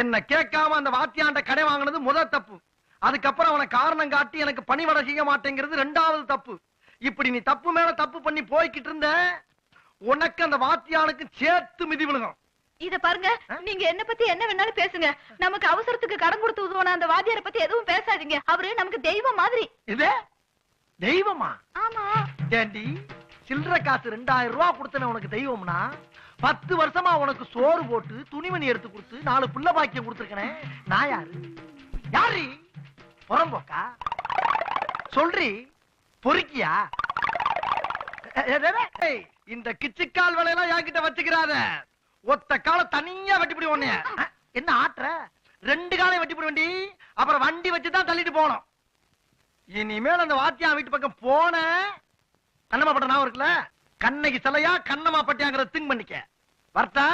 என்ன கேட்காம அந்த வாத்தியாண்ட கடை வாங்கினது முதல் தப்பு. அதுக்கப்புறம் அவனை காரணம் காட்டி எனக்கு பணிவடை செய்ய மாட்டேங்கிறது ரெண்டாவது தப்பு. இப்படி நீ தப்பு மேல தப்பு பண்ணி போய்கிட்டு இருந்த உனக்கு அந்த வாத்தியானுக்கு சேர்த்து மிதி விழுகும். இத பாருங்க, நீங்க என்ன பத்தி என்ன வேணாலும் பேசுங்க. நமக்கு அவசரத்துக்கு கடன் கொடுத்து உதவன அந்த வாத்தியார பத்தி எதுவும் பேசாதீங்க. அவரு நமக்கு தெய்வம் மாதிரி. இது தெய்வமா? ஆமா. ஏண்டி சில்லற காசு 2000 ரூபாய் கொடுத்தன உனக்கு தெய்வம்னா 10 வருஷமா உனக்கு சோறு போட்டு துணிமணி எடுத்து கொடுத்து 4 புள்ள பாக்கியம் கொடுத்துருக்கனே நான் யாரு? யாரு புறம்போக்கா? சொல்றி பொறுக்கியா? இந்த கிச்சுக்கால் வேலையெல்லாம் என்கிட்ட வச்சுக்கிறாத. ஒத்த கால தனியா வெட்டிப்பிடி ஒண்ணு. என்ன ஆட்டுற? 2 காலையும் வெட்டிப்பிடி வண்டி. அப்புறம் வண்டி வச்சுதான் தள்ளிட்டு போனோம். இனிமேல் அந்த வாத்தியா வீட்டு பக்கம் போன கண்ணமா பட்ட நான் இருக்குல்ல, கண்ணகி சிலையா கண்ணமா பட்டியாங்கிற திங்க் பண்ணிக்க. வரட்டா?